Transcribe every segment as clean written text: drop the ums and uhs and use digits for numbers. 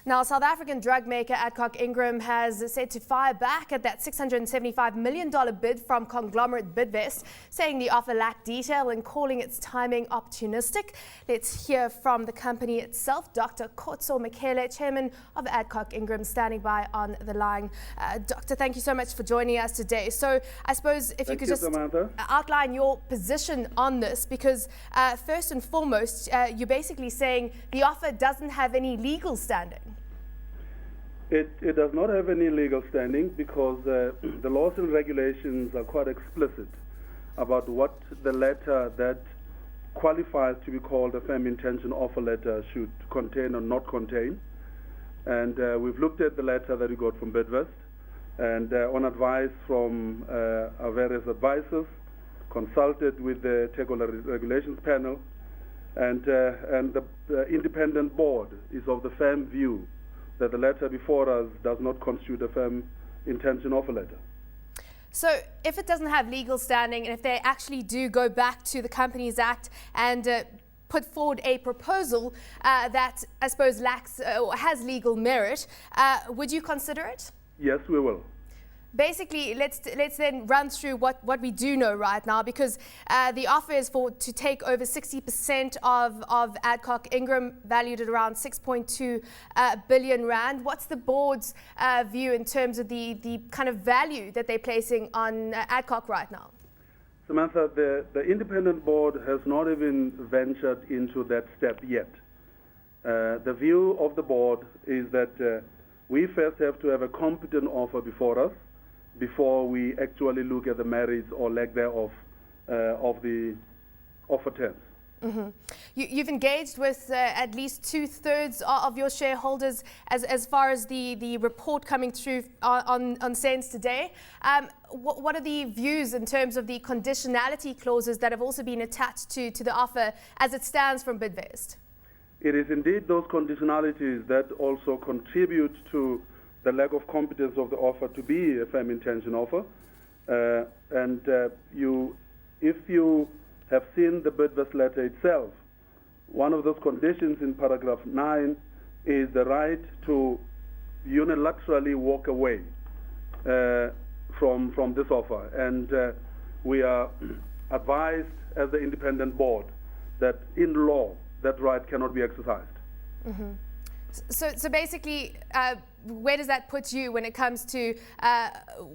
Now, South African drug maker Adcock Ingram has said to fire back at that $675 million bid from conglomerate Bidvest, saying the offer lacked detail and calling its timing opportunistic. Let's hear from the company itself. Dr. Kotso Makele, chairman of Adcock Ingram, standing by on the line. Doctor, thank you so much for joining us today. So I suppose if you could just outline your position on this, because first and foremost, you're basically saying the offer doesn't have any legal standing. It does not have any legal standing because the laws and regulations are quite explicit about what the letter that qualifies to be called a firm intention offer letter should contain or not contain. And we've looked at the letter that we got from Bidvest, and on advice from our various advisors, consulted with the Technical Regulations Panel, and the independent board is of the firm view that the letter before us does not constitute a firm intention offer letter. So if it doesn't have legal standing, and if they actually do go back to the Companies Act and put forward a proposal that I suppose lacks or has legal merit, would you consider it? Yes, we will. Basically, let's then run through what we do know right now, because the offer is to take over 60% of Adcock Ingram, valued at around 6.2 billion rand. What's the board's view in terms of the kind of value that they're placing on Adcock right now? Samantha, the independent board has not even ventured into that step yet. The view of the board is that we first have to have a competent offer before us, before we actually look at the merits or lack thereof of the offer terms. Mm-hmm. You've engaged with at least 2/3 of your shareholders as far as the report coming through on SENS today. What are the views in terms of the conditionality clauses that have also been attached to the offer as it stands from Bidvest? It is indeed those conditionalities that also contribute to the lack of competence of the offer to be a firm intention offer. If you have seen the Bidvest letter itself, one of those conditions in paragraph 9 is the right to unilaterally walk away from this offer. And we are advised as the independent board that in law that right cannot be exercised. Mm-hmm. So basically, where does that put you when it comes to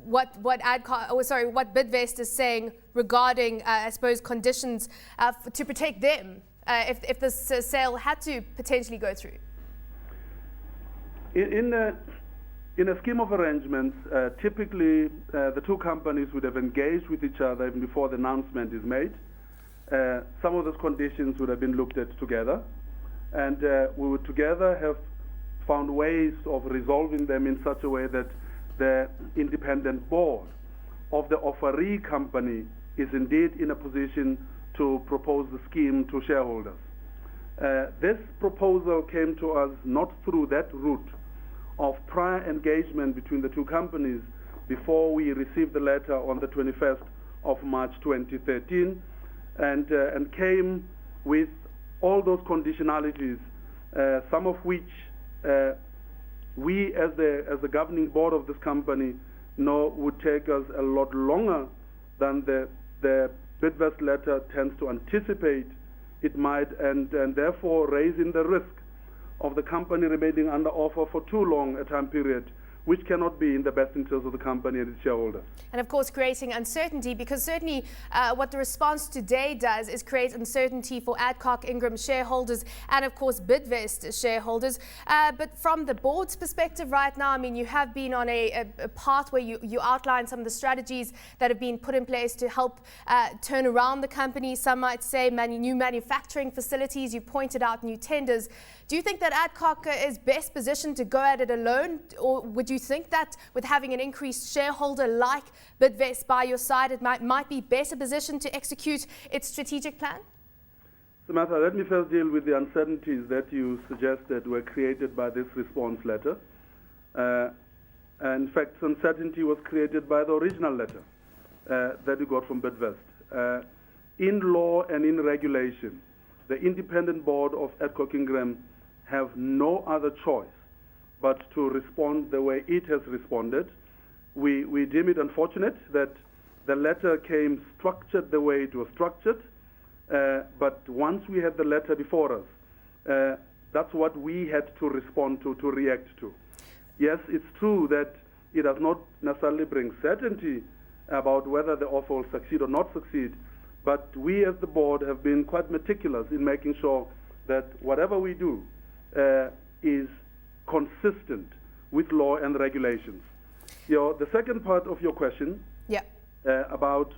what Bidvest is saying regarding, I suppose, conditions to protect them if this sale had to potentially go through? In a scheme of arrangements, typically the two companies would have engaged with each other even before the announcement is made. Some of those conditions would have been looked at together, and we would together have found ways of resolving them in such a way that the independent board of the offeree company is indeed in a position to propose the scheme to shareholders. This proposal came to us not through that route of prior engagement between the two companies before we received the letter on the 21st of March 2013, and came with all those conditionalities, some of which we as the governing board of this company know would take us a lot longer than the Bidvest letter tends to anticipate it might, and therefore raising the risk of the company remaining under offer for too long a time period, which cannot be in the best interest of the company and its shareholders. And of course creating uncertainty, because certainly what the response today does is create uncertainty for Adcock Ingram shareholders and of course Bidvest shareholders. But from the board's perspective right now, I mean, you have been on a path where you outline some of the strategies that have been put in place to help turn around the company. Some might say new manufacturing facilities, you pointed out new tenders. Do you think that Adcock is best positioned to go at it alone, or would you think that with having an increased shareholder like Bidvest by your side, it might be better positioned to execute its strategic plan? Samantha, let me first deal with the uncertainties that you suggested were created by this response letter. In fact, uncertainty was created by the original letter that we got from Bidvest. In law and in regulation, the independent board of Adcock Ingram have no other choice but to respond the way it has responded. We deem it unfortunate that the letter came structured the way it was structured, but once we had the letter before us, that's what we had to respond to react to. Yes, it's true that it does not necessarily bring certainty about whether the offer will succeed or not succeed, but we as the board have been quite meticulous in making sure that whatever we do is consistent with law and regulations. The second part of your question about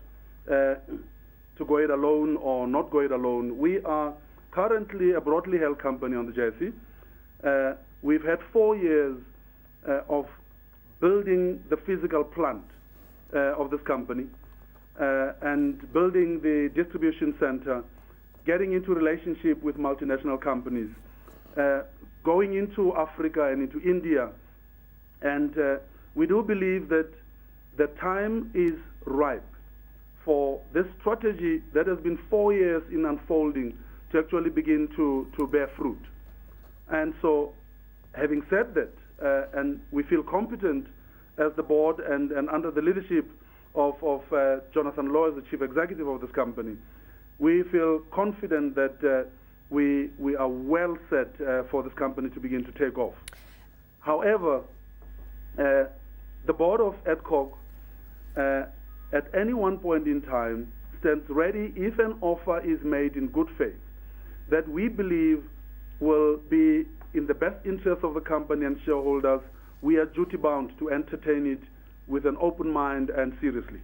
to go it alone or not go it alone, we are currently a broadly held company on the JSE. We've had 4 years of building the physical plant of this company and building the distribution center, getting into relationship with multinational companies, going into Africa and into India. And we do believe that the time is ripe for this strategy that has been 4 years in unfolding to actually begin to bear fruit. And so, having said that, and we feel competent as the board and under the leadership of Jonathan Law as the chief executive of this company, we feel confident that we are well set for this company to begin to take off. However, the board of Adcock at any one point in time stands ready if an offer is made in good faith that we believe will be in the best interest of the company and shareholders. We are duty bound to entertain it with an open mind and seriously.